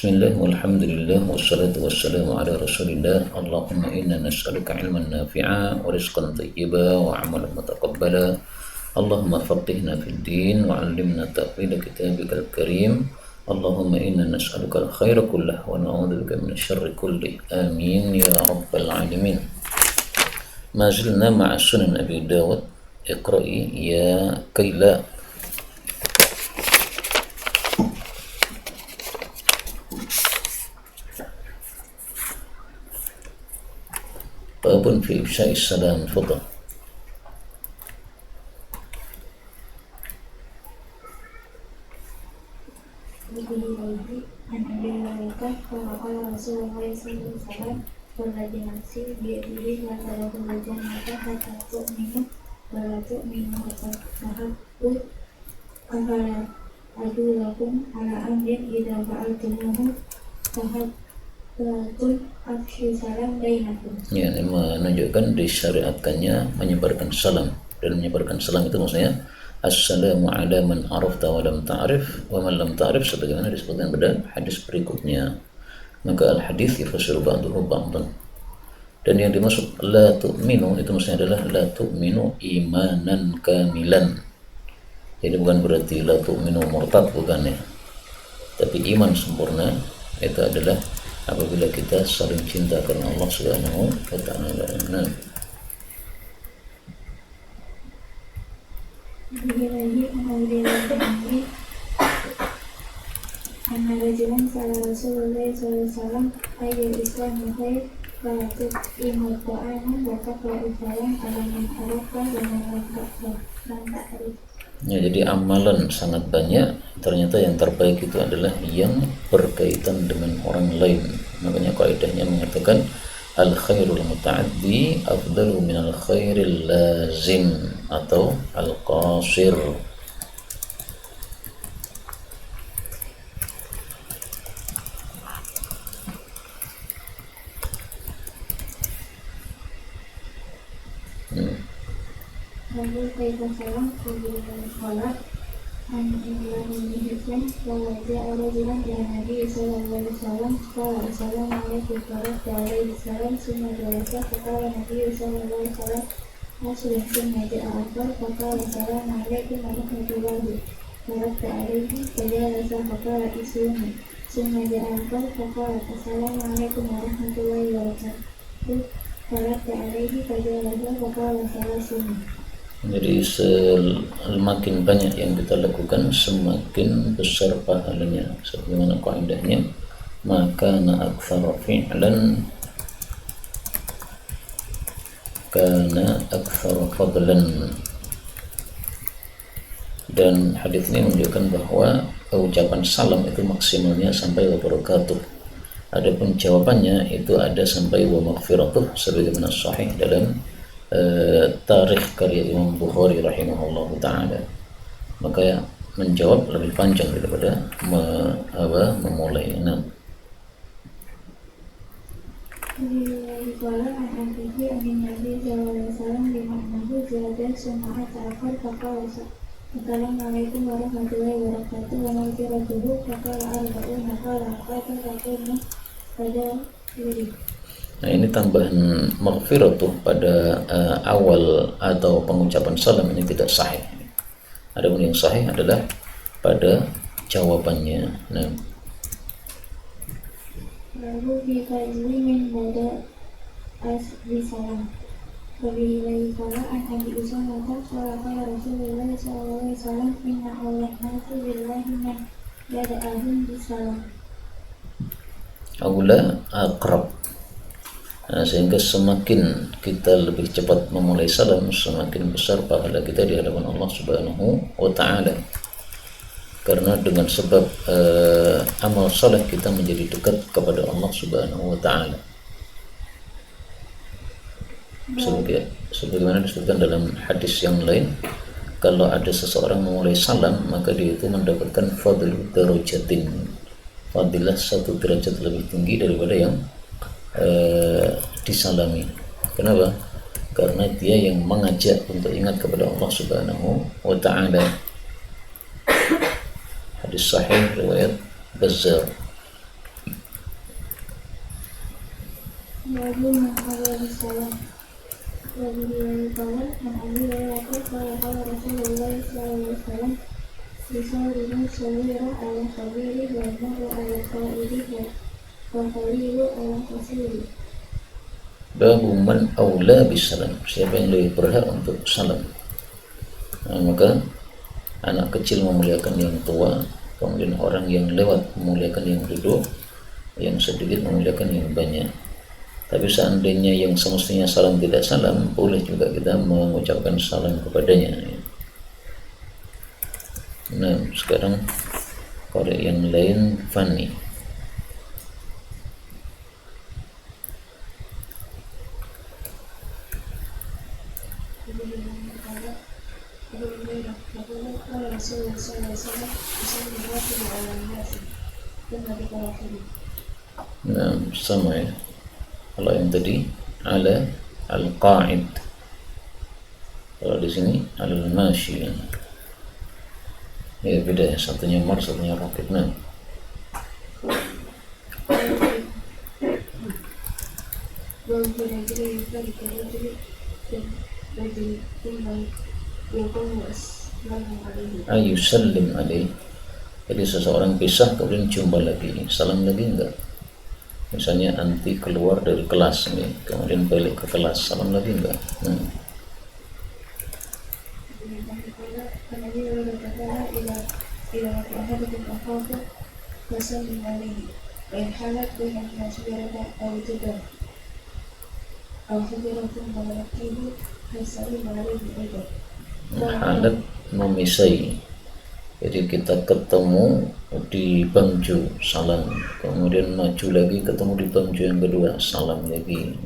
Bismillah, walhamdulillah, wassalatu wassalamu ala rasulillah. Allahumma inna nas'aluka ilman nafi'a wa rizqan tayyiba wa amalan mutaqabbala. Allahumma faqihna fid din wa 'allimna ta'wila kitabikal karim. Allahumma inna nas'aluka al-khaira kullah wa na'udzubika min syarri kulli. Amin ya rabbal alamin. Ma zilna ma'a sunan Abi Dawud. Iqra'i ya Kaila. باب في إفشاء السلام. تفضل. عن أبي هريرة قال قال رسول الله صلى الله عليه وسلم والذي نفسي بيده لا تدخلوا الجنة حتى تؤمنوا ولا تؤمنوا حتى تحبوا أفلا أدلكم على أمر إذا فعلتموه تحببتم أفشوا السلام بينكم. Ya, ini menunjukkan disyariatkannya menyebarkan salam, dan menyebarkan salam itu maksudnya assalamu ala man arafta wa lam ta'rif wa man lam ta'rif, sebagaimana disebutkan pada hadis berikutnya. Maka al-hadis yafasiru ba'duhu ba'dan. Dan yang dimaksud la tu'minu itu maksudnya adalah la tu'minu imanan kamilan. Jadi bukan berarti la tu'minu murtad, bukan ya. Tapi iman sempurna itu adalah apabila kita saling cinta karena Allah Subhanahu wa ta'ala. أن رجلا سأل رسول الله صلى الله عليه وسلم أي الإسلام خير قال تطعم الطعام وتقرأ السلام على من عرفت ومن لم تعرف. Ya, jadi amalan sangat banyak, ternyata yang terbaik itu adalah yang berkaitan dengan orang lain. Makanya kaidahnya mengatakan al khairul muta'addi afdalu min al khairil lazim atau al qasir. Lalu kaitan salam kemudian sholat an Imran bin Hisham bahwa ja'a rajulan ila Nabi sallallahu alaihi wasallam qala assalamualaikum warahmatullahi wabarakatuh summa jalasa faqala Nabi sallallahu alaihi wasallam aslim summa ja'a akbar faqala assalamualaikum warahmatullahi wabarakatuh fajalasa faqala isumi summa ja'a akbar faqala assalamualaikum warahmatullahi wabarakatuh faradda alaihi fajalasa faqala salasumi. Jadi semakin banyak yang kita lakukan, semakin besar pahalanya. Sebagaimana kaidahnya, maka na aktsara fi'lan kana aktsara fadlan. Dan hadis ini menunjukkan bahwa ucapan salam itu maksimalnya sampai wa barakatuh. Adapun jawabannya itu ada sampai wa maghfiratuh, sebagaimana sahih dalam tarikh karya Imam Bukhari rahimahullah ta'ala. Maka menjawab lebih panjang daripada memulai. Nah, Assalamualaikum warahmatullahi wabarakatuh wa maghfiratuhu faqala arba'un faqala faqala pada diri. Nah, ini tambahan maghfiratuh pada awal atau pengucapan salam ini tidak sahih. Adapun yang sahih adalah pada jawabannya. Nah, lalu kita ini mendadak asli salam. Wabillahi ta'ala an Abi Usama qala qala Rasulullah sallallahu alaihi wasallam inna Allah nasi billahi man yada'ahum bisalam. aula aqrab. Nah, sehingga semakin kita lebih cepat memulai salam, semakin besar pahala kita di hadapan Allah Subhanahu wa ta'ala. Karena dengan sebab amal saleh kita menjadi dekat kepada Allah Subhanahu wa ta'ala. Sebagaimana disebutkan dalam hadis yang lain, kalau ada seseorang memulai salam, maka dia itu mendapatkan fadil darajatin, fadilah satu derajat lebih tinggi daripada yang disalami. Kenapa? Karena dia yang mengajak untuk ingat kepada Allah Subhanahu wa ta'ala. Hadis sahih riwayat Bazzar. Babu man awal salam. Babu dari kawan dan Abi Hurairah qala Rasulullah sallallahu alaihi wasallam bisawrin sawira ala khabiri wa nahu ala qaidi wa qalilu ala qasiri. Babu man aula bisalam, siapa yang lebih berhak untuk salam. Maka anak kecil memuliakan yang tua, kemudian orang yang lewat memuliakan yang duduk, yang sedikit memuliakan yang banyak. Tapi seandainya yang semestinya salam tidak salam, boleh juga kita mengucapkan salam kepadanya. Nah, sekarang korek yang lain, Fanny. Nah, sama ya. Kalau yang tadi ala al-qa'id, kalau di sini al-mashi ya beda ya, satunya mar, satunya rakib. Nah, ayusallim alaih, jadi seseorang pisah kemudian jumpa lagi, salam lagi enggak? Misalnya anti keluar dari kelas nih, kemudian balik ke kelas, salam lagi enggak? Halat memisai, jadi kita ketemu di bangju, salam, kemudian maju lagi ketemu di bangju yang kedua, salam lagi.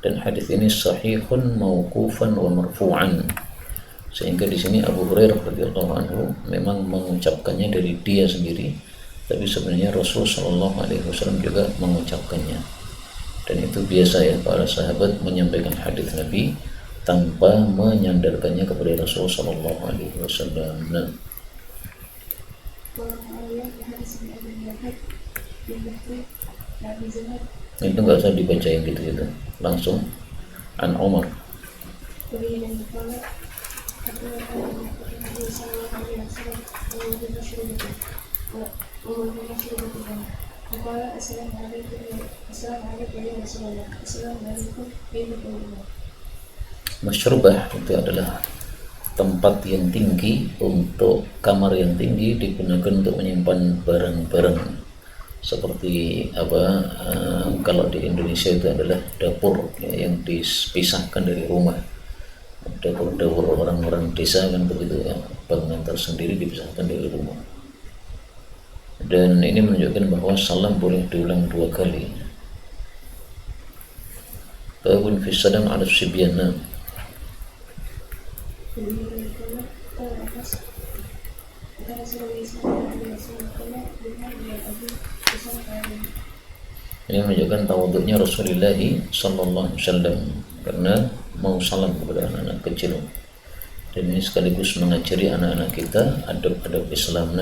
Dan hadis ini sahihun mauqufan wa marfu'an, sehingga di sini Abu Hurairah radhiyallahu anhu memang mengucapkannya dari dia sendiri, tapi sebenarnya Rasul sallallahu alaihi wasallam juga mengucapkannya. Dan itu biasa ya, para sahabat menyampaikan hadis Nabi tanpa menyandarkannya kepada Rasul sallallahu alaihi wasallam. Nah, itu nggak usah dibaca yang gitu-gitu, langsung an Umar. Masyrubah itu adalah tempat yang tinggi, untuk kamar yang tinggi, digunakan untuk menyimpan barang-barang seperti apa, kalau di Indonesia itu adalah dapur ya, yang dipisahkan dari rumah. Dapur-dapur orang-orang desa kan begitu ya, bangunan tersendiri dipisahkan dari rumah. Dan ini menunjukkan bahwa salam boleh diulang 2 kali. Babun fi salam ala sibyana. Ini menunjukkan tawaduknya Rasulullah sallallahu alaihi wasallam karena mau salam kepada anak-anak kecil. Dan ini sekaligus mengajari anak-anak kita adab-adab Islam.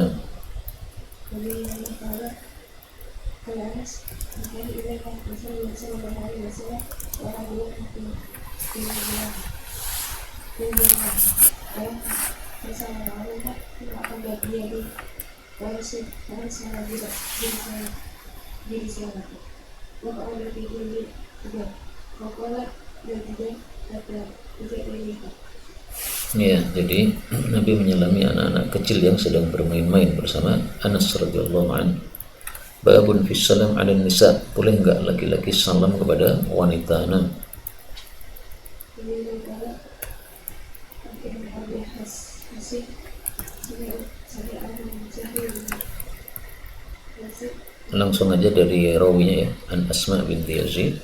Ya, jadi Nabi menyelami anak-anak kecil yang sedang bermain-main bersama Anas radhiyallahu anhu. Babun fi salam 'ala nisa, boleh enggak laki-laki salam kepada wanita? Langsung aja dari rawinya ya, An Asma binti Yazid.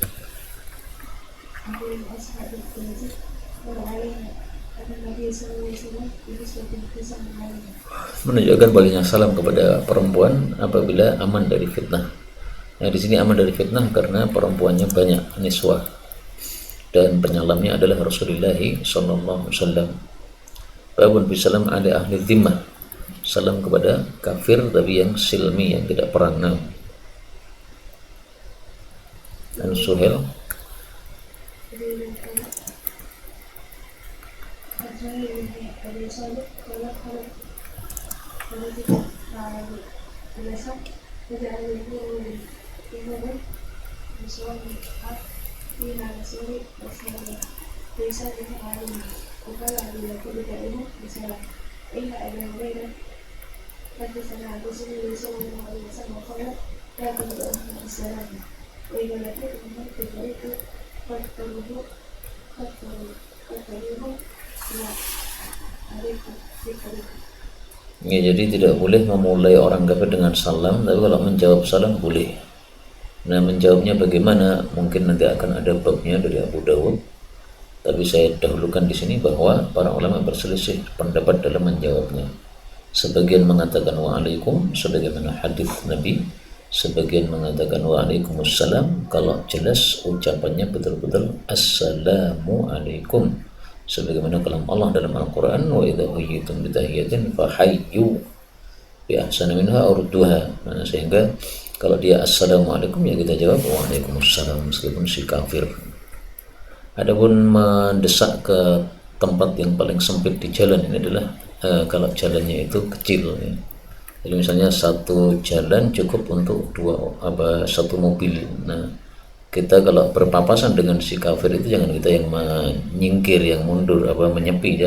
Menunjukkan baginya salam kepada perempuan apabila aman dari fitnah. Nah, di sini aman dari fitnah karena perempuannya banyak, niswah, dan penyalamnya adalah Rasulullah sallallahu alaihi wasallam. Babun fi salam ala ahli dhimmah, salam kepada kafir tapi yang silmi, yang tidak perang. Dan Suhel ya, jadi tidak boleh memulai orang kafir dengan salam, tapi kalau menjawab salam boleh. Nah, menjawabnya bagaimana? Mungkin nanti akan ada babnya dari Abu Dawud. Tapi saya dahulukan di sini bahwa para ulama berselisih pendapat dalam menjawabnya. Sebagian mengatakan wa'alaikum sebagaimana hadis Nabi, sebagian mengatakan wa'alaikumussalam kalau jelas ucapannya betul-betul assalamu alaikum sebagaimana kalam Allah dalam Al-Qur'an, wa idza huyyitum bi tahiyatin fahayyu bi ahsani minha aw rudduha. Nah, sehingga kalau dia assalamualaikum ya kita jawab waalaikumsalam meskipun si kafir. Adapun mendesak ke tempat yang paling sempit di jalan ini adalah kalau jalannya itu kecil ya. Jadi misalnya satu jalan cukup untuk satu mobil. Nah, kita kalau berpapasan dengan si kafir itu jangan kita yang menyingkir, yang mundur, menyepi,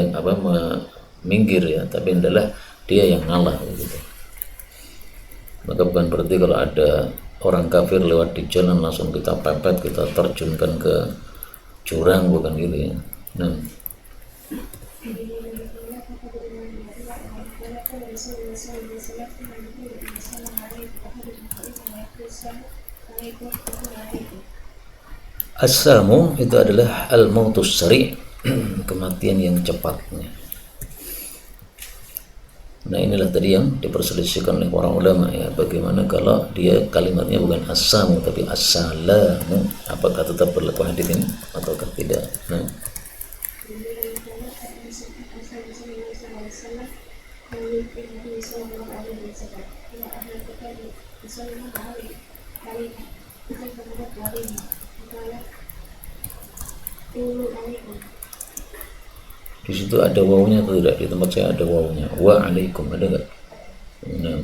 minggir ya, tapi adalah dia yang ngalah gitu. Maka bukan berarti kalau ada orang kafir lewat di jalan langsung kita pepet, kita terjunkan ke jurang, bukan gitu ya. Nah, as-samu itu adalah al-mautus sari', kematian yang cepat. Nah, inilah tadi yang diperselisihkan oleh para ulama ya, bagaimana kalau dia kalimatnya bukan as-samu tapi as-salamu, apakah tetap berlaku hadis ini ataukah tidak. Nah, di situ ada wawunya atau tidak? Di tempat saya ada wawunya. Wa'alaikum ada enggak? Nah,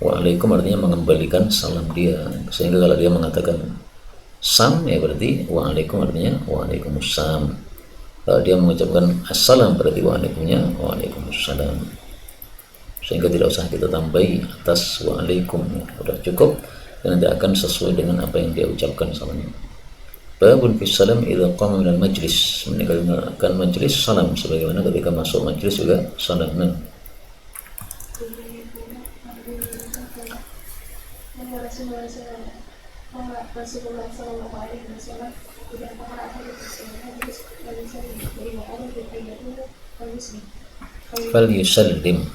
wa'alaikum artinya mengembalikan salam dia. Sehingga kalau dia mengatakan sam ya berarti wa'alaikum artinya wa'alaikumussalam. Kalau dia mengucapkan assalam berarti wa'alaikumnya wa'alaikumussalam. Sehingga tidak usah kita tambahi atas wa'alaikum, sudah cukup dan tidak akan sesuai dengan apa yang dia ucapkan salamnya. Babun fi salam idza qama minal majlis, meninggalkan majlis salam sebagaimana ketika masuk majlis juga salam. Fal yusallim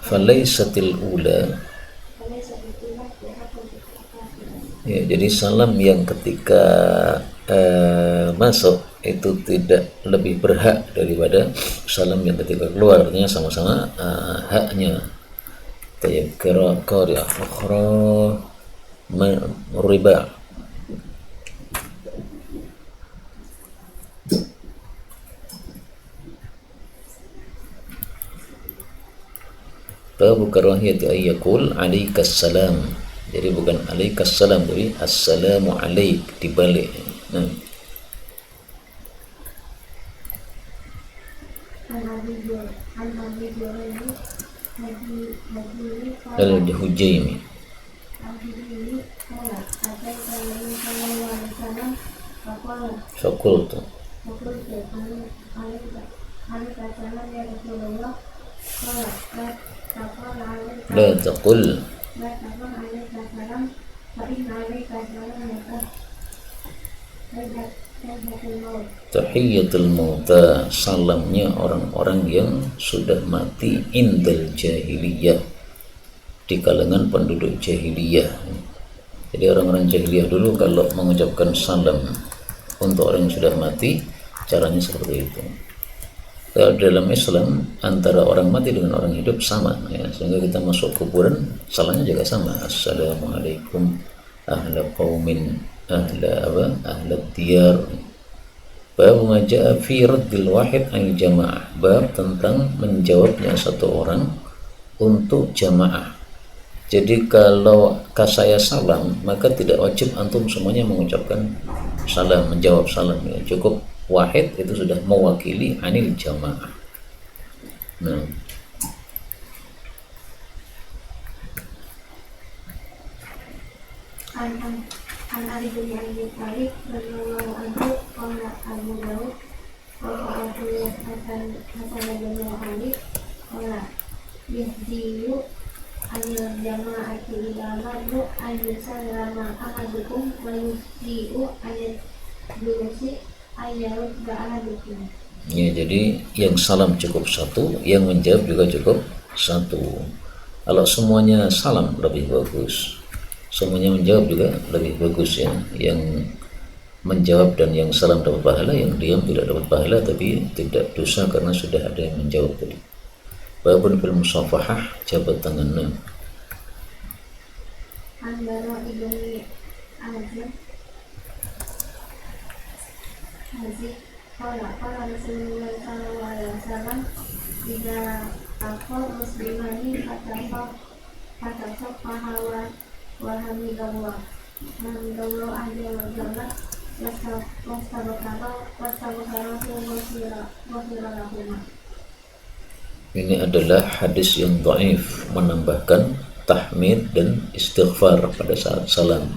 falaysatil ula ya, jadi salam yang ketika masuk itu tidak lebih berhak daripada salam yang ketika keluar, artinya sama-sama haknya. Tayyib qari'ah ukhra riba. Babu karahiyati ayyakul alaikas salam. Jadi bukan alaikas salam tapi assalamu alaik dibalik. Nah, al-Hujaimi fakultu la taqul tahiyyatul mauta, salamnya orang-orang yang sudah mati indal jahiliyah, di kalangan penduduk jahiliyah. Jadi orang-orang jahiliyah dulu kalau mengucapkan salam untuk orang yang sudah mati caranya seperti itu. Kalau dalam Islam antara orang mati dengan orang hidup sama ya, sehingga kita masuk kuburan salahnya juga sama. Assalamualaikum ahla qaumin ahla diyar. Bab ma jaa fi raddil wahid an jamaah, bab tentang menjawabnya satu orang untuk jamaah. Jadi kalau saya salam, maka tidak wajib antum semuanya mengucapkan salam, menjawab salam ya. Cukup wahid itu sudah mewakili anil jamaah. Nah, An Ali bin Abi Thalib radhiyallahu anhu qala Abu Dawud wa Abu Hasan bin Ali qala yahdiyu anil jama'ati ilamadu ayyusallama ahadukum wa yusdi'u anil julusi ayyarudda ahadukum. ya, jadi yang salam cukup satu, yang menjawab juga cukup satu. Kalau semuanya salam lebih bagus, semuanya menjawab juga lebih bagus ya. Yang menjawab dan yang salam dapat pahala, yang diam tidak dapat pahala tapi tidak dosa karena sudah ada yang menjawab tadi. Babun fil musafahah, jabat tangan. Andara ibni Azib qala Rasulullah sallallahu alaihi wasallam idza taqal muslimani fatasafaha wa hamidallah azza wa jalla Ini adalah hadis yang dhaif, menambahkan tahmid dan istighfar pada saat salam.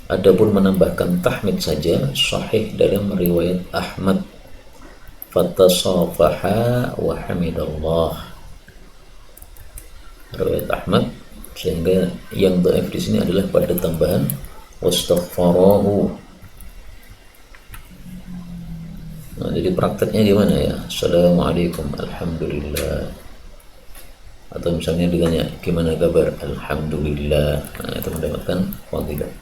Adapun menambahkan tahmid saja sahih dalam riwayat Ahmad, fatasafaha wa hamidallah, riwayat Ahmad, sehingga yang dhaif di sini adalah pada tambahan wastaghfarahu. Nah, jadi prakteknya gimana ya? Assalamualaikum, alhamdulillah. Atau misalnya ditanya gimana kabar, alhamdulillah. Nah, itu mendapatkan fadilah.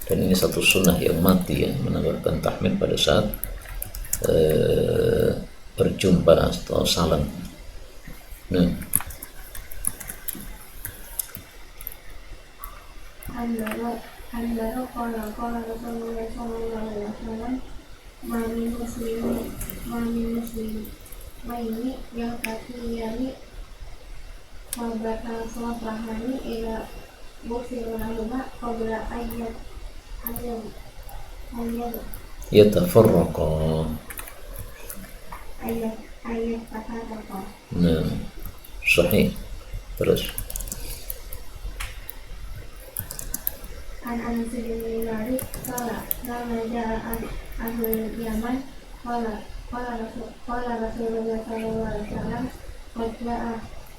Dan ini satu sunnah yang mati ya, menambahkan tahmid pada saat berjumpa atau salam. Nah, Andara qala Rasulullah sallallahu alaihi wasallam mani muslim ini yang kaki yani mabaka salafahani ila bufirulahuma qabla ayat yatafarraqa. ayat tafarraqa. Nah, sahih. Terus An Anas bin Malik qala lama jaa ahlul Yaman qala Rasulullah sallallahu alaihi wasallam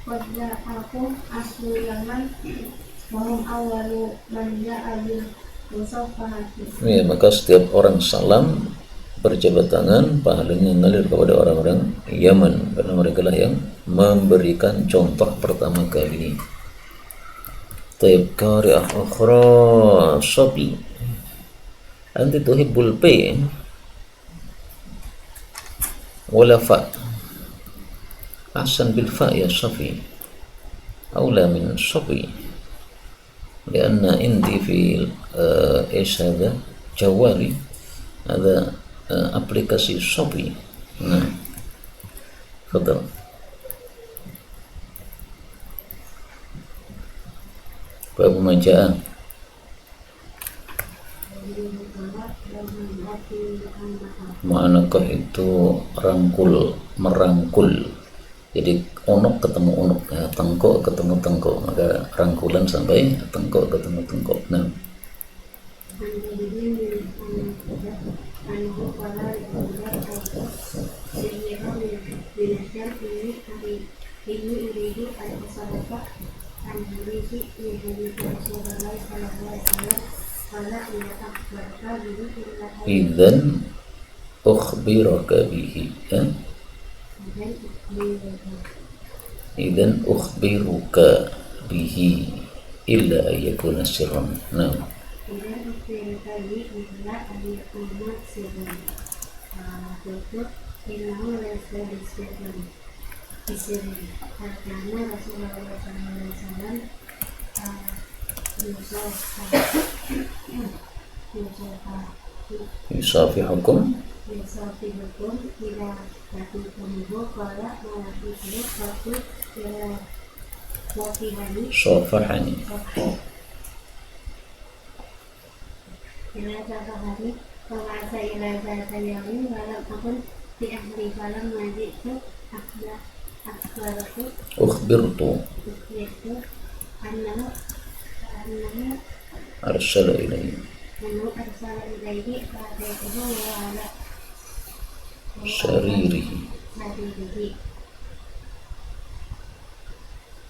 qad ja'akum ahlul Yaman wa hum awwalu man ja'a bil musafahati. ya, maka setiap orang salam berjabat tangan, pahalanya mengalir kepada orang-orang Yaman karena mereka lah yang memberikan contoh pertama kali. Taib qari'ah ukhra sabi anti tuhibbul pay wala fa ahsan bil fa ya safi aula min sabi لأن عندي في إيش هذا جوالي هذا أبليكاسي صبي. نعم تفضل. Bab ma jaa ma'anakah itu rangkul, merangkul. Jadi onok ketemu onok ya, tengkok ketemu tengkok, maka rangkulan sampai tengkok ketemu tengkok. Nah, idzan ukhbiraka bihi ya. Idzan ukhbiruka bihi illa ayyakuna sirran. Nah, innahu laysa bisirri karena Rasulullah SAW yusafihukum yusafihukum ila lakitumuhu qala malakituhu satu ila safihani safahani ila safahani Fawasa ila zata yamin walam akun fi ahli falam majitu akhbaraku ukhbirtu annahu arsala ilayhi fa'ataituhu wa ala saririhi saririhi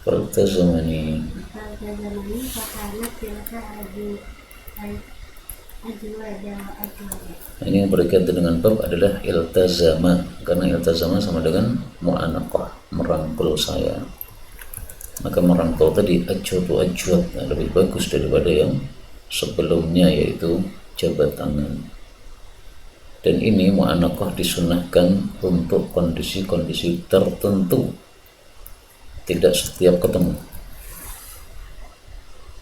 faltazamani fakanat tilka ini yang berkaitan dengan bab adalah iltazama, karena iltazama sama dengan mu'anaqah, merangkul saya. Maka merangkul tadi ajwatu ajwat, lebih bagus daripada yang sebelumnya, yaitu jabat tangan. Dan ini mu'anaqah disunahkan untuk kondisi-kondisi tertentu, tidak setiap ketemu.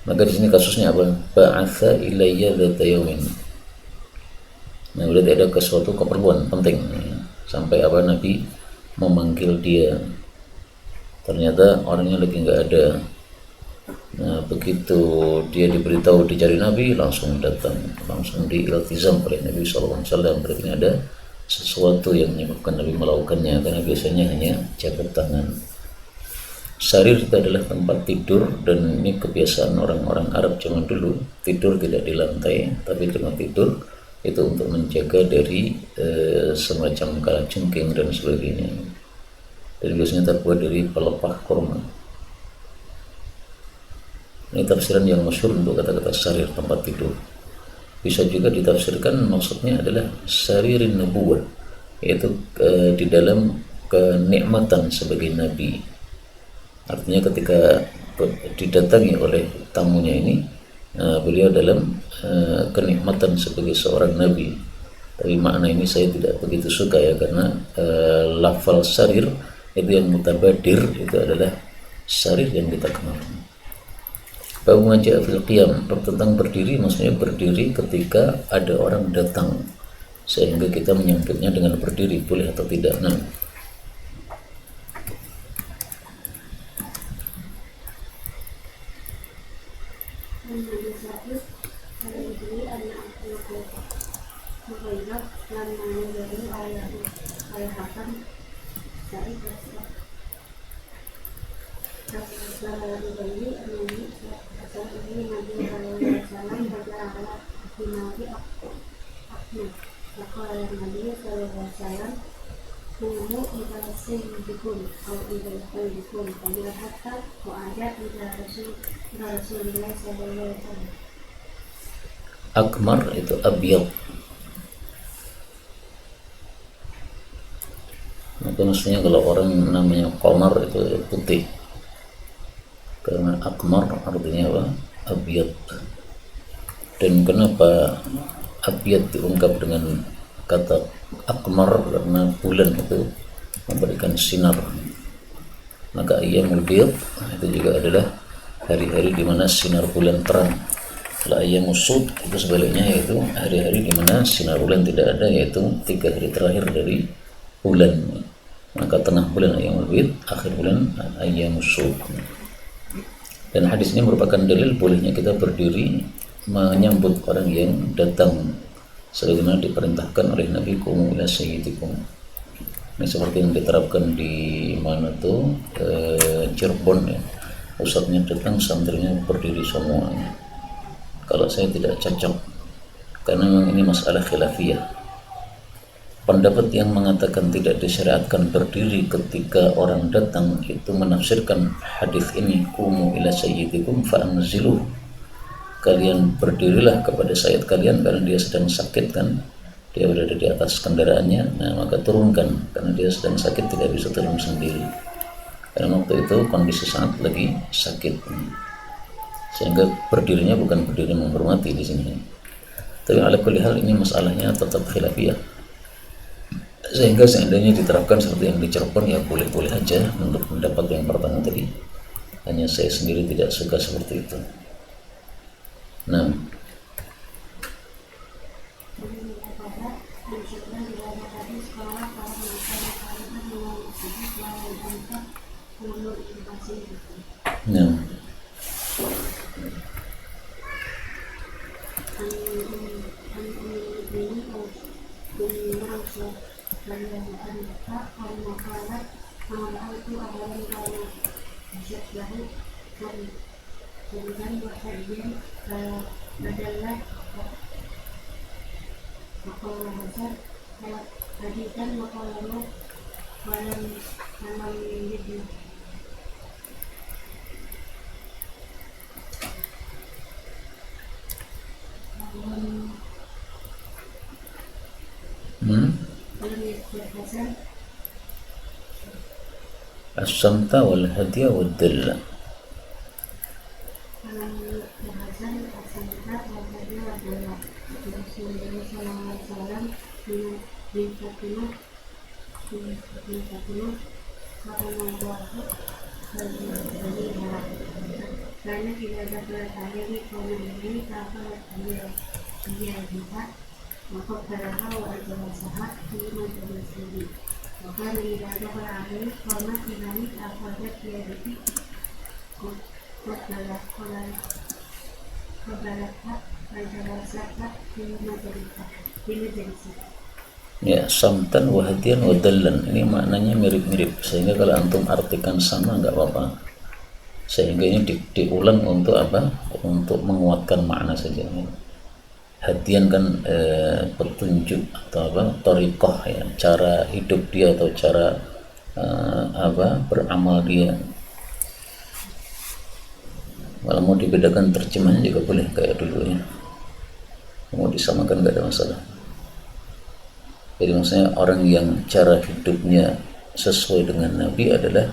Maka di sini kasusnya apa? Ba'atha ilayya dzata yaumin. Nah, berarti ada suatu keperluan penting sampai apa Nabi memanggil dia. Ternyata orangnya lagi nggak ada. Nah, begitu dia diberitahu dicari Nabi, langsung datang, langsung diiltizam oleh Nabi SAW. Berarti ini ada sesuatu yang menyebabkan Nabi melakukannya, karena biasanya hanya jabat tangan. Sarir itu adalah tempat tidur, dan ini kebiasaan orang-orang Arab zaman dulu, tidur tidak di lantai tapi tempat tidur itu untuk menjaga dari semacam kalajengking dan sebagainya, dan biasanya terbuat dari pelepah kurma. Ini tafsiran yang masyhur untuk kata-kata sarir, tempat tidur. Bisa juga ditafsirkan maksudnya adalah saririn nubuwah, yaitu di dalam kenikmatan sebagai nabi. Artinya ketika didatangi oleh tamunya ini, beliau dalam kenikmatan sebagai seorang nabi. Tapi makna ini saya tidak begitu suka ya, karena lafal sarir itu yang mutabadir itu adalah sarir yang kita kenal. Bahwa majaa fil qiyam, tentang berdiri, maksudnya berdiri ketika ada orang datang, sehingga kita menyambutnya dengan berdiri, boleh atau tidak. Nah, akmar itu abyad. Maka maksudnya kalau orang namanya qamar itu putih, karena akmar artinya apa? Abyad. Dan kenapa abyad diungkap dengan kata akmar? Karena bulan itu memberikan sinar. Maka ayyamul bid itu juga adalah hari-hari di mana sinar bulan terang. Kalau ayyamus sud itu sebaliknya, yaitu hari-hari di mana sinar bulan tidak ada, yaitu 3 hari terakhir dari bulan. Maka tengah bulan ayyamul bid, akhir bulan ayyamus sud. Dan hadis ini merupakan dalil bolehnya kita berdiri menyambut orang yang datang, sebagaimana diperintahkan oleh Nabi, qumu ila sayyidikum. Ini seperti yang diterapkan di mana tuh, Cirebon ya. Ustadznya datang, santrinya berdiri semua. Kalau saya tidak cocok, karena memang ini masalah khilafiyah. Pendapat yang mengatakan tidak disyariatkan berdiri ketika orang datang itu menafsirkan hadis ini, qumu ila sayyidikum fa'anziluh. Kalian berdirilah kepada sayyid kalian, karena dia sedang sakit kan, dia berada di atas kendaraannya. Nah, maka turunkan, karena dia sedang sakit, tidak bisa turun sendiri, karena waktu itu kondisi saat lagi sakit. Sehingga berdirinya bukan berdiri menghormati di sini. Tapi ala kulli hal ini masalahnya tetap khilafiyah. Sehingga seandainya diterapkan seperti yang di Cirebon ya boleh-boleh aja untuk mendapat yang pertama tadi. Hanya saya sendiri tidak suka seperti itu. Nah, nah, as-samta wal hadiya wad dalla. Ya, samtan wahdian wadallan ini maknanya mirip-mirip, sehingga kalau antum artikan sama nggak apa-apa, sehingga ini diulang untuk apa? Untuk menguatkan makna saja. Hadian kan petunjuk atau apa, thariqah ya, cara hidup dia atau cara beramal dia. Kalau mau dibedakan terjemahnya juga boleh kayak dulu ya, mau disamakan nggak ada masalah. Jadi maksudnya orang yang cara hidupnya sesuai dengan Nabi adalah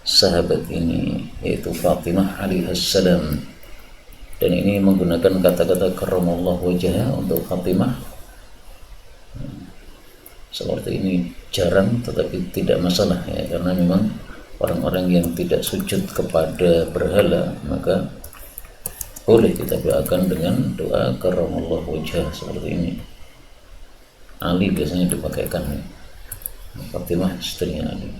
sahabat ini, yaitu Fatimah alaihissalam. Dan ini menggunakan kata-kata karramallahu wajhaha untuk Fatimah. Seperti ini jarang, tetapi tidak masalah ya, karena memang orang-orang yang tidak sujud kepada berhala maka boleh kita doakan dengan doa karramallahu wajhaha seperti ini. Ali biasanya dipakaikan, Fatimah istrinya Ali.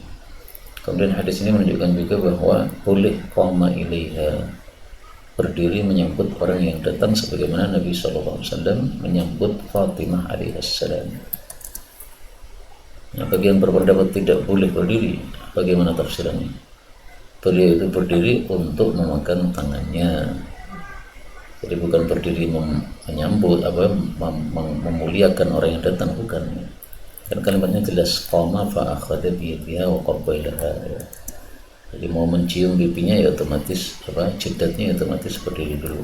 Kemudian hadis ini menunjukkan juga bahwa boleh qama ilaiha, berdiri menyambut orang yang datang, sebagaimana Nabi SAW menyambut Fatimah alaihissalam. Nah, bagi yang berpendapat tidak boleh berdiri, bagaimana tafsirannya? Beliau itu berdiri untuk memakan tangannya. Jadi bukan berdiri menyambut memuliakan orang yang datang, bukan. Kan kalimatnya jelas, qama fa akhadha bi yadiha wa qabbalaha. Jadi mau mencium pipinya ya otomatis jidatnya otomatis berdiri dulu.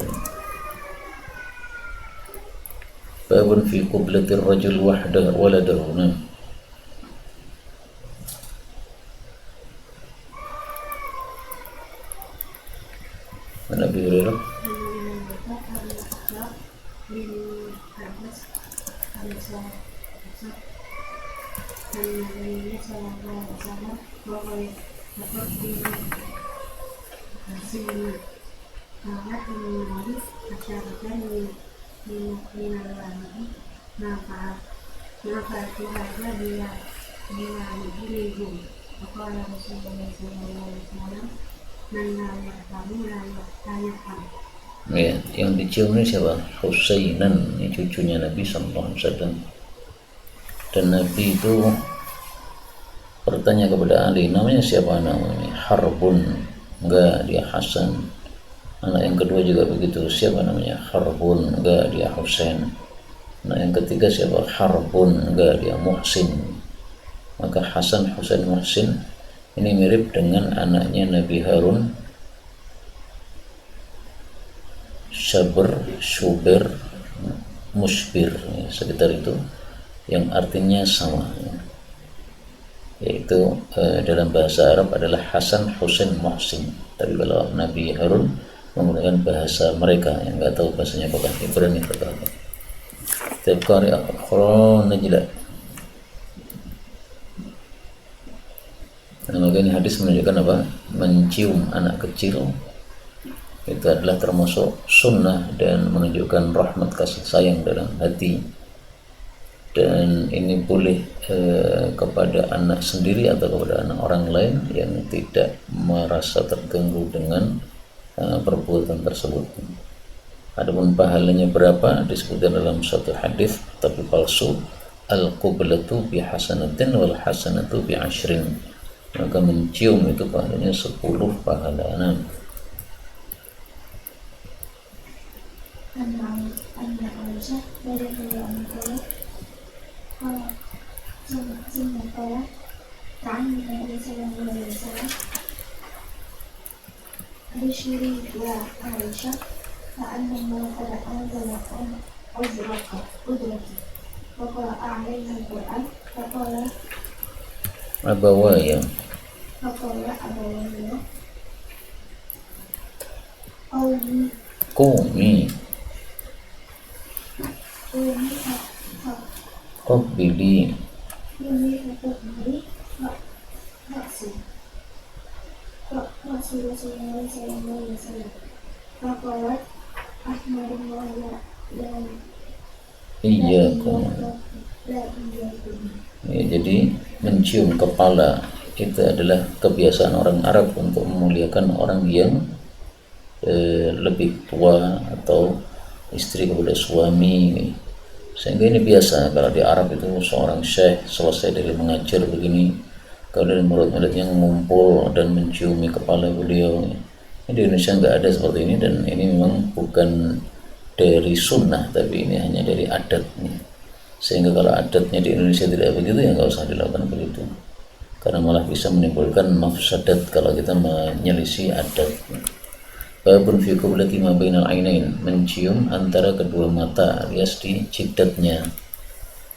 Babun fi qiblatir rajul wahdah waladahu. Nabi Hurairah ya, yang dicium ini siapa? Husainan, ini cucunya Nabi SAW. Dan Nabi itu bertanya kepada Ali, namanya siapa? Namanya Harbun. Enggak, dia Hasan. Anak yang kedua juga begitu, siapa namanya? Harbun. Enggak, dia Husain. Anak yang ketiga siapa? Harbun. Enggak, dia Muhsin. Maka Hasan, Husain, Muhsin ini mirip dengan anaknya Nabi Harun, Syabr, Syubir, Musbir, ya, sekitar itu, yang artinya sama ya. Yaitu dalam bahasa Arab adalah Hasan, Husain, Muhsin. Tapi kalau Nabi Harun menggunakan bahasa mereka yang nggak tahu bahasanya apakah Ibrani atau apa. Tiap kali akhron najla. Maka ini hadis menunjukkan apa? Mencium anak kecil itu adalah termasuk sunnah dan menunjukkan rahmat kasih sayang dalam hati, dan ini boleh kepada anak sendiri atau kepada anak orang lain yang tidak merasa terganggu dengan perbuatan tersebut. Adapun pahalanya berapa disebutkan dalam satu hadis tapi palsu, al-qiblatu bi hasanatin wal hasanatu bi ashrin. Maka mencium itu pahalanya 10 pahala. Anak Aisyah dari Tuhan Allah kalau sementara kami Nabi Sallallahu Alaihi Wasallam disuruh dua Aisyah saat membaca Al-Quran Udraki Fakala alaihi Al-Quran Fakala Abawaya Qumi Qabbili Rasulullah sallallahu alaihi wasallam. Faqalat Ahmadullah dan iyyakum. Ya, jadi mencium kepala itu adalah kebiasaan orang Arab untuk memuliakan orang yang lebih tua atau istri kepada suami. Sehingga ini biasa kalau di Arab itu seorang syekh selesai dari mengajar begini, kalau dari murid-muridnya ngumpul dan menciumi kepala beliau. Ini di Indonesia nggak ada seperti ini, dan ini memang bukan dari sunnah tapi ini hanya dari adatnya. Sehingga kalau adatnya di Indonesia tidak begitu ya nggak usah dilakukan begitu, karena malah bisa menimbulkan mafsadat kalau kita menyelisih adat. Babun fi qiblati ma bainal ainain, mencium antara kedua mata alias di jidatnya.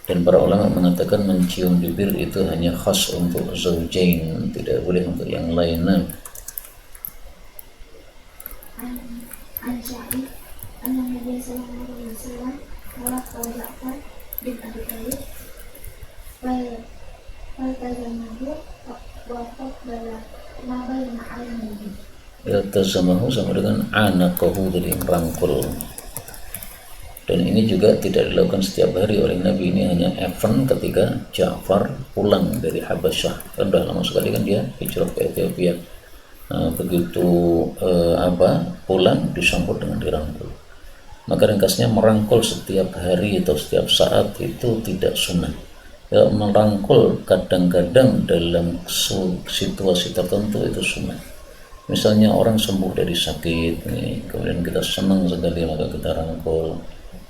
Dan para ulama mengatakan mencium bibir itu hanya khas untuk zaujain, tidak boleh untuk yang lain. An-Sya'i An-Nabi sallallahu alaihi wasallam Walak Ja'far bin Abi Thalib Fal-tazamahu Waqaf bala Mabai ma'alimihi. Iltazamahu sama dengan anaqahu, jadi merangkul. Dan ini juga tidak dilakukan setiap hari oleh Nabi, ini hanya event ketika Ja'far pulang dari Habasyah. Kan sudah lama sekali kan dia hijrah ke Ethiopia. Begitu pulang disambut dengan dirangkul. Maka ringkasnya merangkul setiap hari atau setiap saat itu tidak sunnah. Ya, merangkul kadang-kadang dalam situasi tertentu itu sunnah. Misalnya orang sembuh dari sakit nih, kemudian kita senang sekali maka kita rangkul.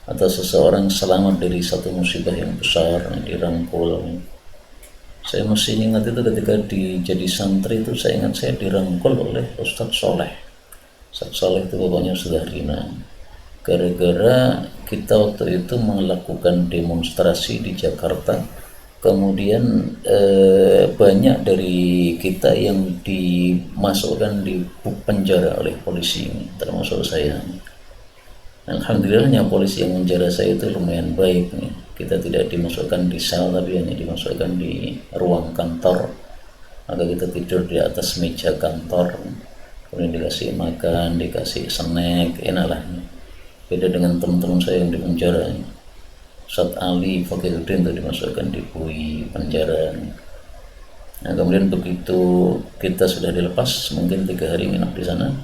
Atau seseorang selamat dari satu musibah yang besar dirangkul. Saya masih ingat itu ketika jadi santri itu, saya ingat saya dirangkul oleh Ustadz Soleh. Ustadz Soleh itu bapaknya sudah Rina. Gara-gara kita waktu itu melakukan demonstrasi di Jakarta, kemudian banyak dari kita yang dimasukkan di penjara oleh polisi, termasuk saya. Alhamdulillahnya polisi yang menjara saya itu lumayan baik nih. Kita tidak dimasukkan di sel tapi hanya dimasukkan di ruang kantor. Maka kita tidur di atas meja kantor, kemudian dikasih makan, dikasih snack, enak lah. Beda dengan teman-teman saya yang di penjara. Ustadz Ali Fakiruddin itu dimasukkan di bui penjara. Nah kemudian begitu kita sudah dilepas, mungkin 3 hari nginap di sana.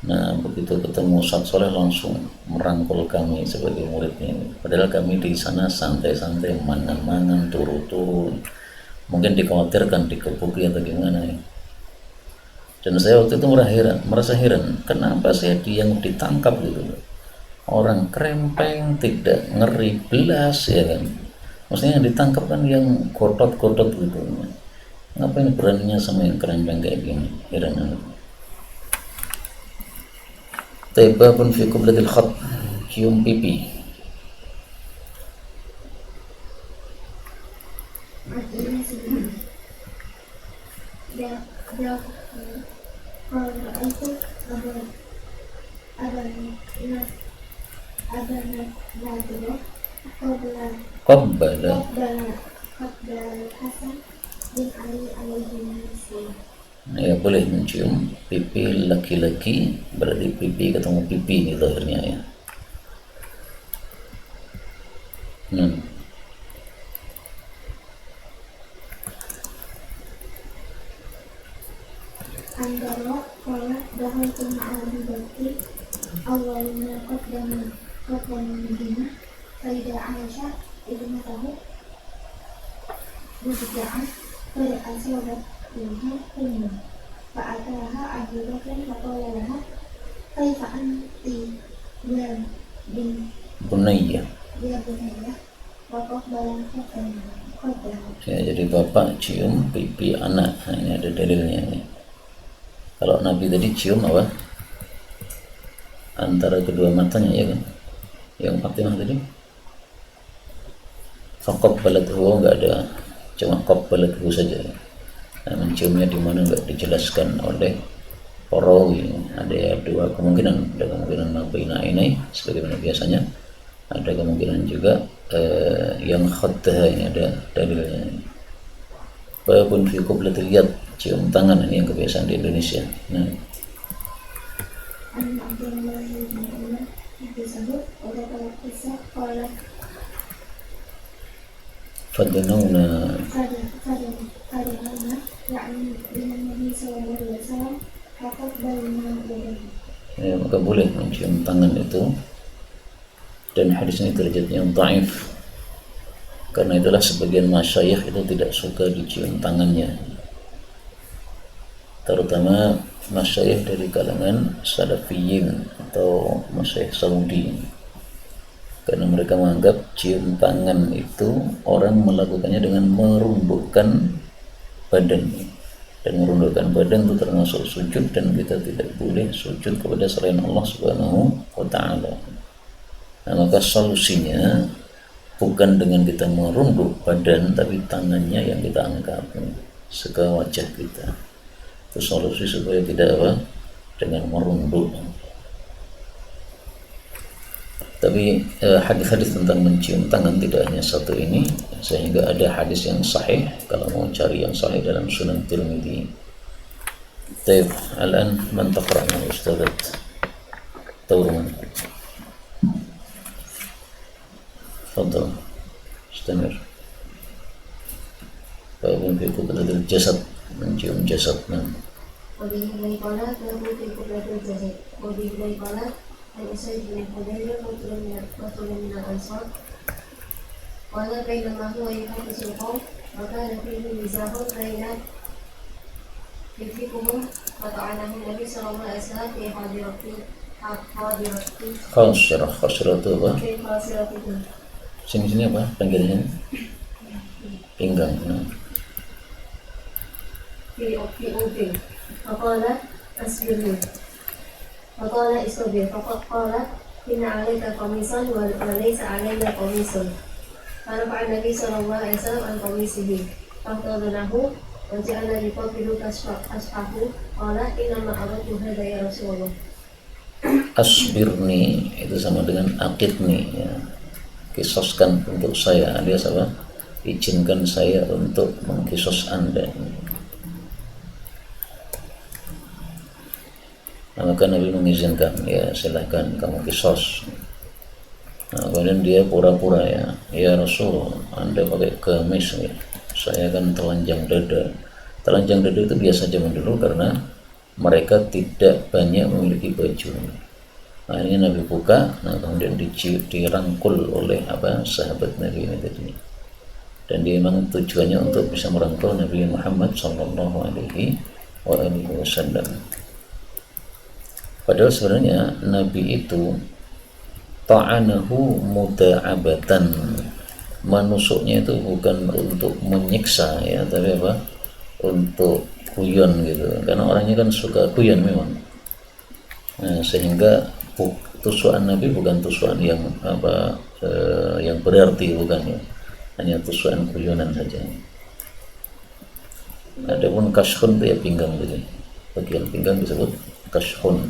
Nah begitu ketemu Ustadz Soleh langsung merangkul kami sebagai muridnya. Padahal kami di sana santai-santai, mangan-mangan, turu-turu. Mungkin dikhawatirkan dikebuki atau gimana ya. Dan saya waktu itu merasa heran, kenapa saya yang ditangkap gitu. Orang krempeng, tidak ngeri belas ya kan. Maksudnya yang ditangkap kan yang godot-godot gitu. Ngapain beraninya sama yang krempeng kayak gini? Heran aku. Taibabun fi qiblatil khat, cium pipi. Qabbala Hasan bin Ali alaihi salam. Ya boleh mencium pipi laki-laki, berarti pipi ketemu pipi ini zahirnya ya. Andara kolat dahal tuna ali bakti awalnya kot dan Medina Faidah Aisyah ibnu tahu berbicara pada asyabat ilmu ilmu fa'ataha Abu Bakar faqala laha kaifa anti ya bin Bunayya. ya bunayya waqaf balang kodam. Ya, jadi bapak cium pipi anak. Nah, ini ada dalilnya nih. Kalau Nabi tadi cium apa? Antara kedua matanya ya kan? Yang Fatimah tadi faqabbalathu, enggak ada, cuma qabbalathu saja. Nah, menciumnya di mana enggak dijelaskan oleh perawi. Ada dua kemungkinan, ada kemungkinan mabaina ini sebagaimana biasanya, ada kemungkinan juga yang khattaha, ini ada dalilnya. Babun fi qublatil yad, cium tangan, ini yang kebiasaan di Indonesia. Nah, fadnawna ya, maka boleh mencium tangan itu, dan hadis ini derajatnya dhaif. Karena itulah sebagian masyayikh itu tidak suka dicium tangannya, terutama masyayikh dari kalangan salafiyin atau masyayikh Saudi, karena mereka menganggap cium tangan itu orang melakukannya dengan merundukkan badan, dan merundukkan badan itu termasuk sujud, dan kita tidak boleh sujud kepada selain Allah Subhanahu wa ta'ala. Nah, maka solusinya bukan dengan kita merunduk badan, tapi tangannya yang kita angkat ke wajah kita. Itu solusi supaya tidak apa? Dengan merunduk. Tapi hadis-hadis tentang mencium tangan tidak hanya satu ini, sehingga ada hadis yang sahih. Kalau mau cari yang sahih dalam Sunan Tirmidzi. Taib, al-an man taqra'na Ustadzat Tawruman. Fadal, istamir. Babun fi qublatil jasad, mencium jasad. Wabillahi qalat lahu fi qublatil jasad. Wabillahi qalat al-Usaid bin Hudayr rajulun min al-Ansar qala bainama huwa yuhadithu al-qawm wa kana fihi mizahun baina yutfiquhum fata'anahu Nabi sallallahu alaihi wasallam fi hadirati Khasirah itu apa? Sini apa? Panggilannya pinggang. Fi ubin. Faqala asbirni. Faqala istabir. Faqala inna alaika qamisan wa laysa alayna qamisun. Farafa'a Nabi sallallahu alaihi wasallam an qamisihi. Faqadanahu wa ja'ala yuqabilu ashahu. Qala inna ma aradtu hadha ya Rasulullah. Asbirni itu sama dengan aqidni ya. Kisoskan untuk saya, alias apa? Izinkan saya untuk mengkisos Anda. Nah, maka Nabi mengizinkan, ya silahkan kamu kisos. Nah, kemudian dia pura-pura ya Rasul, Anda pakai gamis ya. Saya kan telanjang dada. Telanjang dada itu biasa zaman dulu karena mereka tidak banyak memiliki baju. Akhirnya Nabi buka, nah kemudian dirangkul oleh sahabat Nabi ini tadi. Dan dia memang tujuannya untuk bisa merangkul Nabi Muhammad sallallahu alaihi wasallam. Padahal sebenarnya Nabi itu ta'anahu muda'abatan, menusuknya itu bukan untuk menyiksa ya, tapi apa? Untuk guyon gitu. Karena orangnya kan suka guyon memang. Nah, sehingga tusukan Nabi bukan tusukan yang yang berarti, bukan ya, hanya tusukan guyonan saja. Adapun kashun itu ya pinggang gitu, bagian pinggang disebut kashun.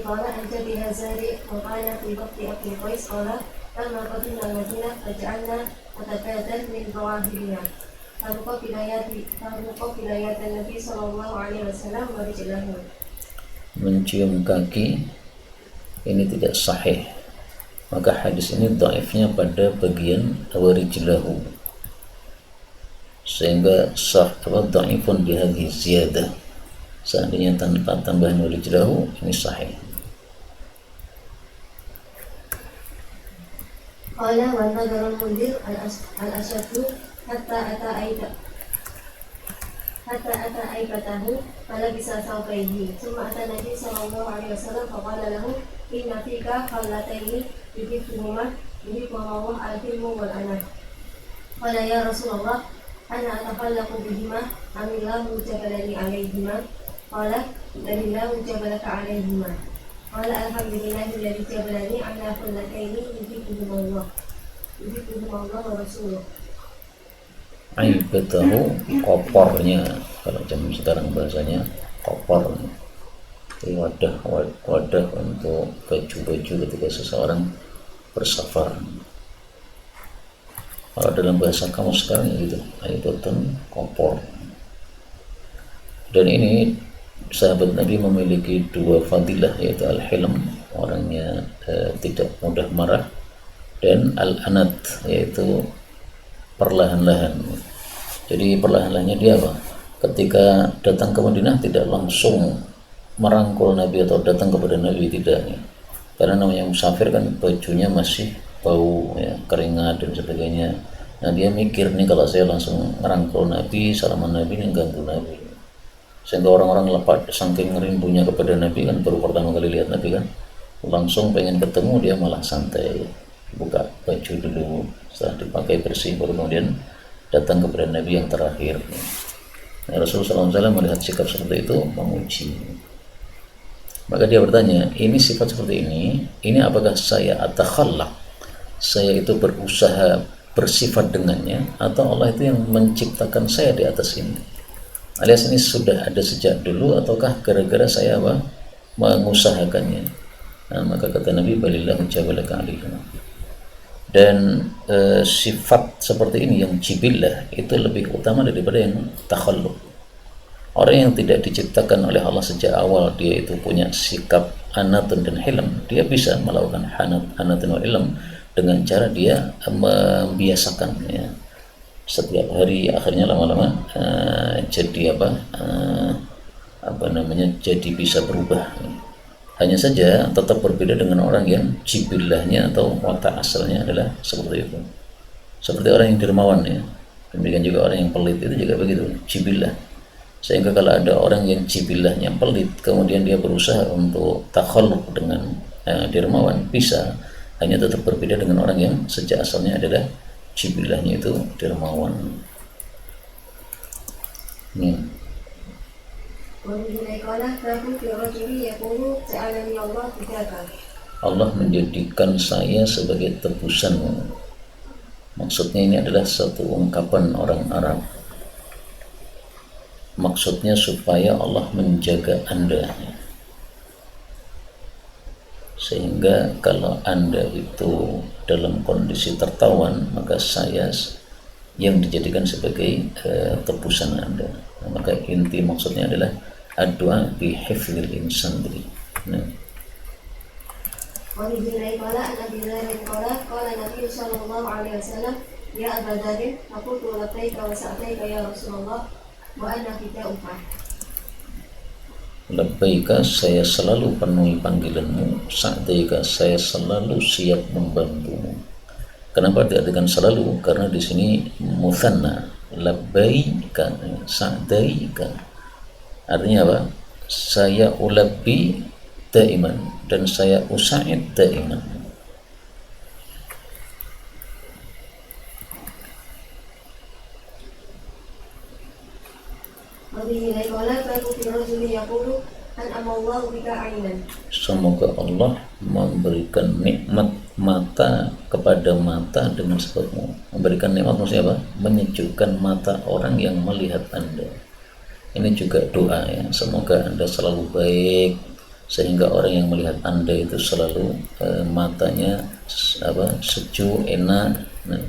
Qala anta bihazari wa qala fi waqti Abi Qais qala لما قدمنا المدينة فجعلنا نتبادل من ظواهرنا فنقبل يد النبي صلى الله عليه وسلم ورجله. Mencium kaki ini tidak sahih, maka hadis ini dhaifnya pada bagian warijlahu, sehingga sah dhaifun bihadhihi ziyadah. Seandainya tanpa tambahan warijlahu ini sahih. Qala wa nadhara al-mundir al-ashadu hatta ata aibatahu falabisa thawbayhi thumma ata Nabi sallallahu alaihi wasallam faqala lahu inna fika khallataini yuhibbuhuma Allah al-hilmu wal anah. Qala ya Rasulullah ana atakhallaqu bihima amillahu jabalani alaihima. Qala dalillahu jabalaka alaihima. Qala alhamdulillahi alladhi jabalani ala khallataini yuhibbuhuma Allah wa rasuluh. Aibatahu, kopornya, kalau zaman sekarang bahasanya kopor, wadah untuk baju-baju ketika seseorang bersafar. Kalau dalam bahasa kamu sekarang gitu, aibatun, kopor. Dan ini sahabat Nabi memiliki dua fadilah, yaitu al-hilm, orangnya tidak mudah marah, dan al-anat, yaitu perlahan-lahan. Jadi perlahan-lahannya dia apa? Ketika datang ke Madinah tidak langsung merangkul Nabi atau datang kepada Nabi, tidak. Karena namanya musafir kan bajunya masih bau, ya, keringat dan sebagainya. Nah dia mikir nih, kalau saya langsung merangkul Nabi, salaman Nabi, ini ganggu Nabi. Sehingga orang-orang lepas saking rindunya kepada Nabi, kan baru pertama kali lihat Nabi kan, langsung pengen ketemu, dia malah santai, buka baju dulu, setelah dipakai bersih baru kemudian datang kepada Nabi yang terakhir. Nah, Rasulullah SAW melihat sikap seperti itu, memuji. Maka dia bertanya, ini sifat seperti ini apakah saya atakhallaq, saya itu berusaha bersifat dengannya, atau Allah itu yang menciptakan saya di atas ini, alias ini sudah ada sejak dulu, ataukah gara-gara saya mengusahakannya? Nah, maka kata Nabi, balillahu jabalaka alaihima. Dan sifat seperti ini yang jibillah itu lebih utama daripada yang takhalluq. Orang yang tidak diciptakan oleh Allah sejak awal, dia itu punya sikap anatun dan hilm, dia bisa melakukan anatun wal hilm dengan cara dia membiasakannya setiap hari, akhirnya lama-lama jadi jadi bisa berubah. Hanya saja tetap berbeda dengan orang yang jibillahnya atau watak asalnya adalah seperti itu. Seperti orang yang dermawan, ya. Demikian juga orang yang pelit itu juga begitu, jibillah. Sehingga kalau ada orang yang jibillahnya pelit, kemudian dia berusaha untuk takhalluq dengan dermawan, bisa. Hanya tetap berbeda dengan orang yang sejak asalnya adalah jibillahnya itu dermawan. Allah menjadikan saya sebagai tebusanmu. Maksudnya ini adalah satu ungkapan orang Arab. Maksudnya supaya Allah menjaga Anda, sehingga kalau Anda itu dalam kondisi tertawan, maka saya yang dijadikan sebagai tebusan Anda. Maka inti maksudnya adalah ad-du'a bi hifdzil insan. Nah. Wa bihi qala Nabi qala Nabi sallallahu alaihi wasallam ya Abu Dzar aqulu labbaika wa sa'daika ya Rasulullah wa ana fita'uka. Labbaika, saya selalu penuhi panggilanmu, sa'daika, saya selalu siap membantumu. Kenapa diartikan selalu? Karena di sini mutsanna, labbaika, sa'daika. Artinya apa? Saya ulabbi daiman dan saya usa'id daiman. Semoga Allah memberikan nikmat mata kepada mata dengan sebabmu. Memberikan nikmat maksudnya apa? Menyejukkan mata orang yang melihat Anda. Ini juga doa, ya. Semoga Anda selalu baik sehingga orang yang melihat Anda itu selalu matanya sejuk, enak. Nah,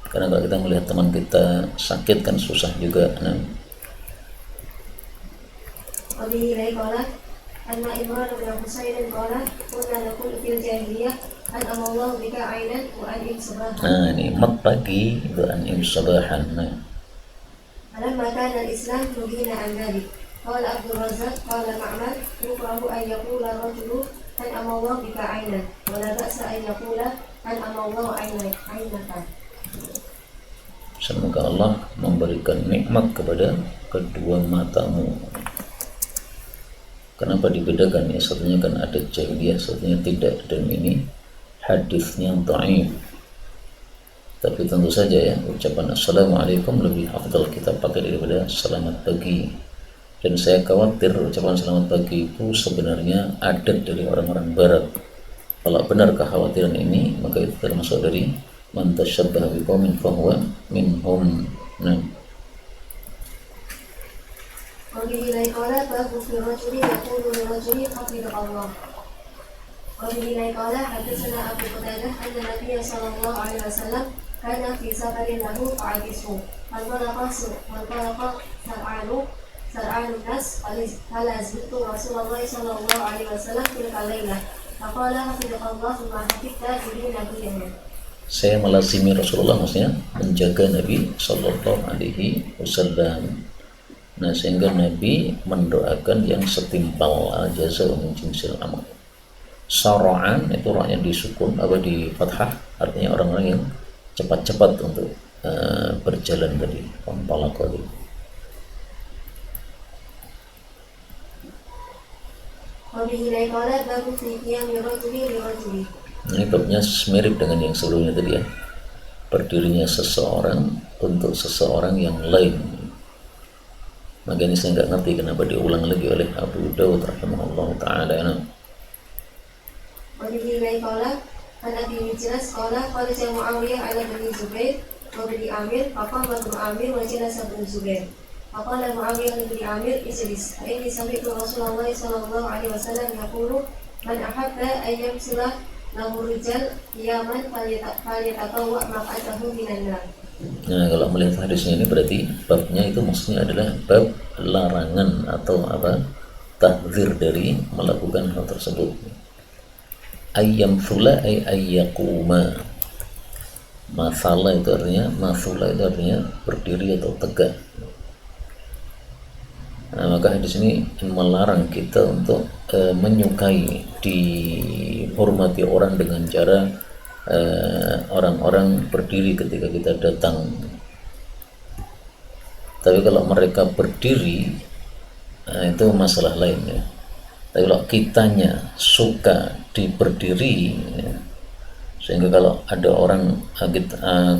karena kalau kita melihat teman kita sakit kan susah juga. Nah, وبه قال أن إمران بن حسين قال كنا نقول في الجاهلية أنعم الله بك عينا وأنعم صباحا. nah ini mat pagi itu an'im sabahan. Nah, فلما كان الإسلام نهينا عن ذلك. قال عبد الرزاق قال معمر يكره أن يقول الرجل أنعم الله بك عينا ولا بأس أن يقول أنعم الله عينك. semoga Allah memberikan nikmat kepada kedua matamu. Kenapa dibedakan? Ya, satunya kan ada jahiliyah, satunya tidak, dan ini hadisnya dhaif. Tapi tentu saja ya, ucapan assalamualaikum lebih afdal kita pakai daripada selamat pagi. Dan saya khawatir ucapan selamat pagi itu sebenarnya adat dari orang-orang barat. Kalau benar kekhawatiran ini, maka itu termasuk dari man tasyabbaha biqaumin fahuwa minhum. Nah, وبه قال باب في الرجل يقول للرجل حفظك الله. وبه قال حدثنا أبو قتادة أن النبي صلى الله عليه وسلم كان في سفر له فعكسه فانطلق سرعان الناس فلازمت رسول الله صلى الله عليه وسلم تلك الليلة فقال حفظك الله ما حفظت به نبيه. saya melazimi Rasulullah, maksudnya menjaga Nabi Sallallahu Alaihi Wasallam. Nah, sehingga Nabi mendoakan yang setimpal al-jazaa min jinsil amal. Sara'an itu ra'nya disukun di fathah, artinya orang-orang yang cepat-cepat untuk berjalan tadi, pantalaqah. Ini babnya mirip dengan yang sebelumnya tadi ya, berdirinya seseorang untuk seseorang yang lain. Makanya saya nggak ngerti kenapa diulang lagi oleh Abu Dawud rahimahullah ta'ala. وبه قال عن أبي مجلس قال خرج معاوية على بني زبير وبني عامر فقام ابن عامر وجلس ابن زبير فقال معاوية لبني عامر اجلس فإني سمعت رسول الله صلى الله عليه وسلم يقول من أحب أن يمثل له الرجال قياما فليتطوع مقعده من النار. Nah, kalau melihat hadisnya ini berarti babnya itu maksudnya adalah bab larangan atau tahdzir dari melakukan hal tersebut. Ayyam thula ay ayyakuma. Masala itu artinya, masula itu artinya berdiri atau tegak. Nah, maka hadis ini melarang kita untuk menyukai, dihormati orang dengan cara orang-orang berdiri ketika kita datang. Tapi kalau mereka berdiri, itu masalah lain ya. Tapi kalau kitanya suka diberdiri ya, sehingga kalau ada orang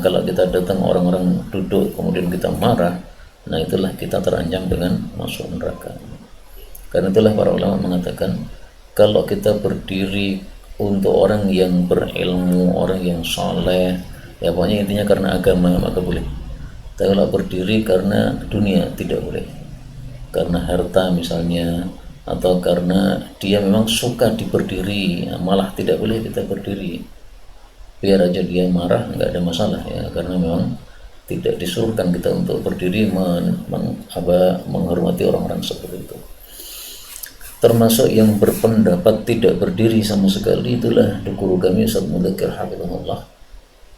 kalau kita datang orang-orang duduk kemudian kita marah, nah itulah kita terancam dengan masuk neraka. Karena itulah para ulama mengatakan kalau kita berdiri untuk orang yang berilmu, orang yang soleh, ya pokoknya intinya karena agama maka boleh. Tapi kalau berdiri karena dunia tidak boleh, karena harta misalnya, atau karena dia memang suka diberdiri, malah tidak boleh kita berdiri. Biar aja dia marah nggak ada masalah ya, karena memang tidak disuruhkan kita untuk berdiri menghormati orang-orang seperti itu. Termasuk yang berpendapat tidak berdiri sama sekali itulah guru kami Ustaz Mudzakir hafizahullah.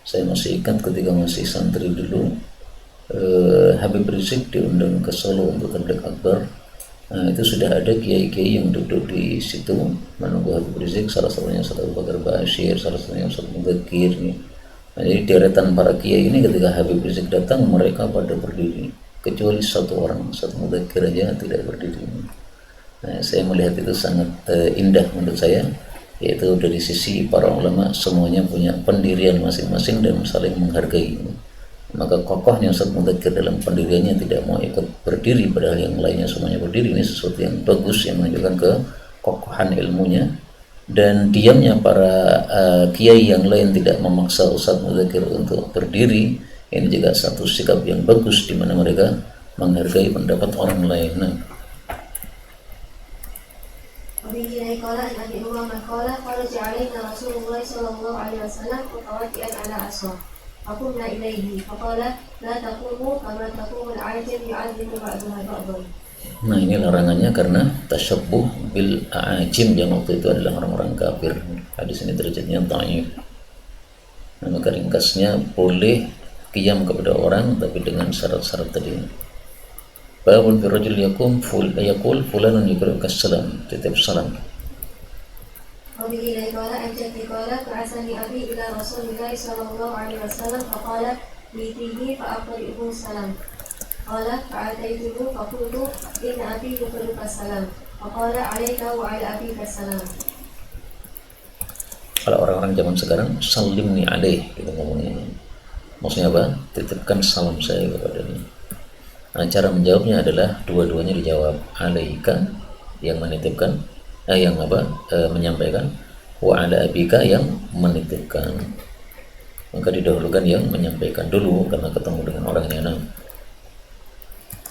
Saya masih ingat ketika masih santri dulu, Habib Rizik diundang ke Solo untuk tabligh akbar. Nah, itu sudah ada kiai-kiai yang duduk di situ menunggu Habib Rizik, salah satunya Ustaz Abu Bakar Bashir, salah satunya Ustaz Mudzakir nih. Nah, jadi deretan para kiai ini ketika Habib Rizik datang mereka pada berdiri, kecuali satu orang, Ustaz Mudzakir aja tidak berdiri. Nah, saya melihat itu sangat indah menurut saya, yaitu dari sisi para ulama semuanya punya pendirian masing-masing dan saling menghargai. Maka kokohnya Ustaz Mudzakir dalam pendiriannya tidak mau ikut berdiri padahal yang lainnya semuanya berdiri, ini sesuatu yang bagus yang menunjukkan kekokohan ilmunya. Dan diamnya para kiai yang lain tidak memaksa Ustaz Mudzakir untuk berdiri, ini juga satu sikap yang bagus di mana mereka menghargai pendapat orang lain. Nah, وبه قال عن أبي أمامة خرج علينا رسول الله صلى الله عليه وسلم متوكئا على عصا فقمنا إليه فقال لا تقوموا كما تقوم العاجم يعذب بعضها بعضا. Nah, ini larangannya karena tasyabbuh bil a'ajim yang waktu itu adalah orang-orang kafir. Hadis ini derajatnya dhaif. Nah, maka ringkasnya boleh qiyam kepada orang tapi dengan syarat-syarat tadi. Babul firrajul yaqul fulanun yuqri'uka salam, titip salam. وبه قال عن جدي قال بعثني أبي إلى رسول الله صلى الله عليه وسلم فقال ائتيه فأقرئه السلام. قال فأتيته فقلت إن أبي يقرئك السلام فقال عليك وعلى أبيك السلام. Kalau orang-orang zaman sekarang salimni alaih gitu ngomongnya. Maksudnya apa? Titipkan salam saya kepadanya. Nah, cara menjawabnya adalah dua-duanya dijawab. Alaika yang menitipkan, menyampaikan, wa ala abika yang menitipkan. Maka didahulukan yang menyampaikan dulu karena ketemu dengan orang yang enam.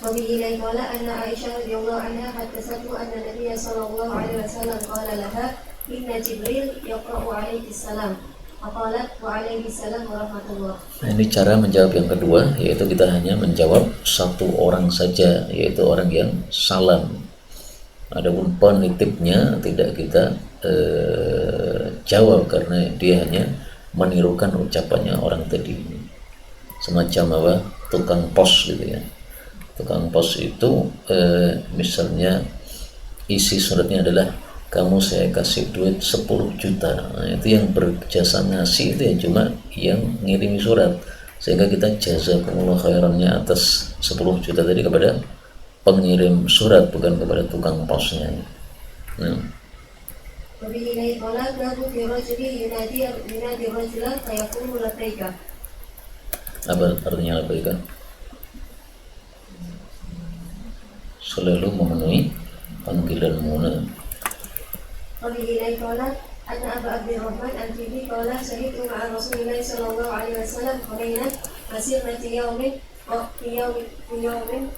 وبه قال أن عائشة رضي الله عنها حدثته أن النبي صلى الله عليه وسلم قال لها إن جبريل يقرأ عليك السلام فقالت وعليه السلام ورحمة الله. Nah, ini cara menjawab yang kedua, yaitu kita hanya menjawab satu orang saja, yaitu orang yang salam. Adapun penitipnya tidak kita jawab karena dia hanya menirukan ucapannya orang tadi. Semacam apa? Tukang pos gitu ya. Tukang pos itu misalnya isi suratnya adalah kamu saya kasih duit 10 juta. Nah, itu yang berjasa ngasih itu ya cuma yang ngirimi surat, sehingga kita jazakumullah khairannya atas 10 juta tadi kepada pengirim surat, bukan kepada tukang posnya. Nah, وبه قال باب في رجل ينادي الرجل فيقول لبيك. apa artinya labbaika? Selalu memenuhi panggilanmu. وبه قال أن أبا عبد الرحمن الكندي قال شهدت مع رسول الله صلى الله عليه وسلم حنينا مسيرة يوم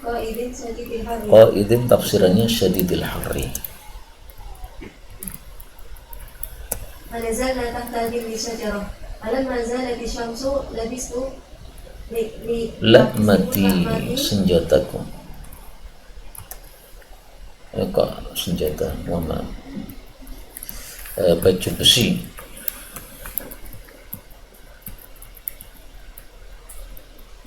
قائد شديد الحر. Qaidin tafsirannya syadidil harri. فنزلنا تحت ظل شجرة فلما زالت الشمس لبست Lakmati senjataku. Kok senjata? Mohon maaf. Baju besi.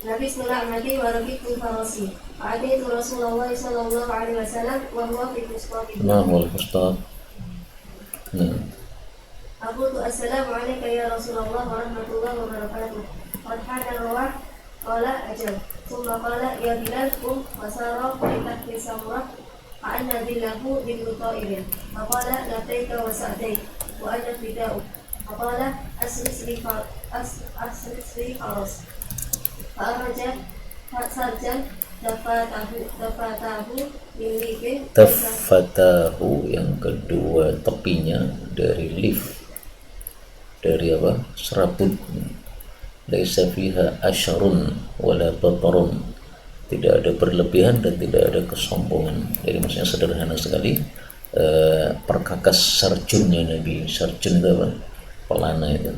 لبست لعمتي وركبت فرسي فأتيت رسول الله صلى الله عليه وسلم وهو في فسطاط. Ma huwal fustat? Nah, فقلت السلام عليك يا رسول الله ورحمة الله وبركاته قد حان الرواح قال أجل ثم قال يا بلال قم وسار بتحت سمرة فأن ظله ظل طائر فقال لبيك وسعديك وأنا فداؤك فقال أسرس لي فرس فأرج سرجا دفاته من ليف tafatahu yang kedua tepinya dari lif, dari apa? Serabut. Laisa fiha asyarun wala batarun, tidak ada berlebihan dan tidak ada kesombongan. Jadi maksudnya sederhana sekali. Perkakas sarjunnya Nabi. Sarjun itu apa? Pelana itu.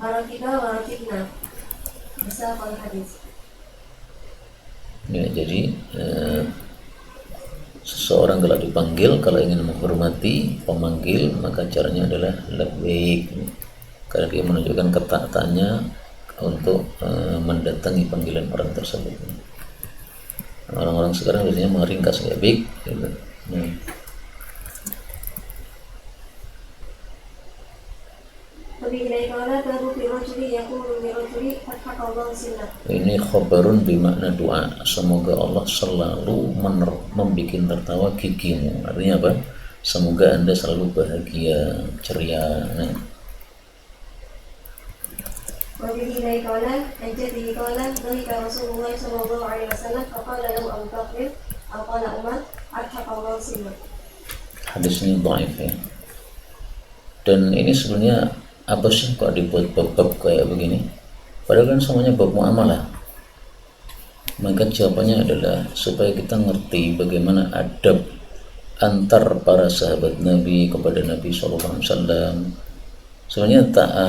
warakibna bisa kalau hadis. Ya, jadi seseorang kalau dipanggil, kalau ingin menghormati pemanggil, maka caranya adalah labbaik, karena dia menunjukkan ketaatannya untuk mendatangi panggilan orang tersebut. Orang-orang sekarang biasanya meringkas labbaik gitu. Ini khabarun bimakna doa. Semoga Allah selalu membuat tertawa gigimu. Artinya apa? Semoga Anda selalu bahagia, ceria. Hadis ini dhaif ya. Dan ini sebenarnya apa sih kok dibuat bab-bab kayak begini? Padahal kan semuanya bab muamalah. Maka jawabannya adalah supaya kita ngerti bagaimana antar para sahabat Nabi kepada Nabi SAW. Sebenarnya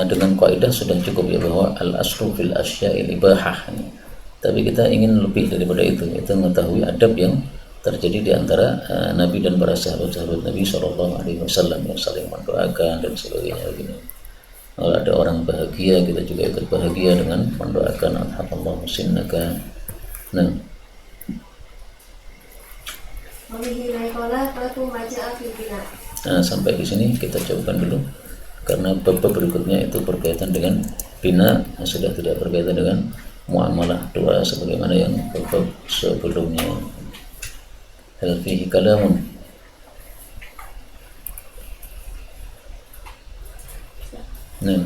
dengan kaidah sudah cukup ya, bahwa al-aslu fil asya'il ibahah. Tapi kita ingin lebih daripada itu, yaitu mengetahui adab yang terjadi di antara Nabi dan para sahabat-sahabat Nabi SAW yang saling mendoakan dan sebagainya begini. Kalau ada orang bahagia, kita juga ikut bahagia dengan mendoakan alhamdulillah musinnaka. Nah, sampai di sini kita cukupkan dulu, karena bab berikutnya itu berkaitan dengan bina, sudah tidak berkaitan dengan muamalah doa sebagaimana yang bab sebelumnya. Hal fihi kalamun. Nah,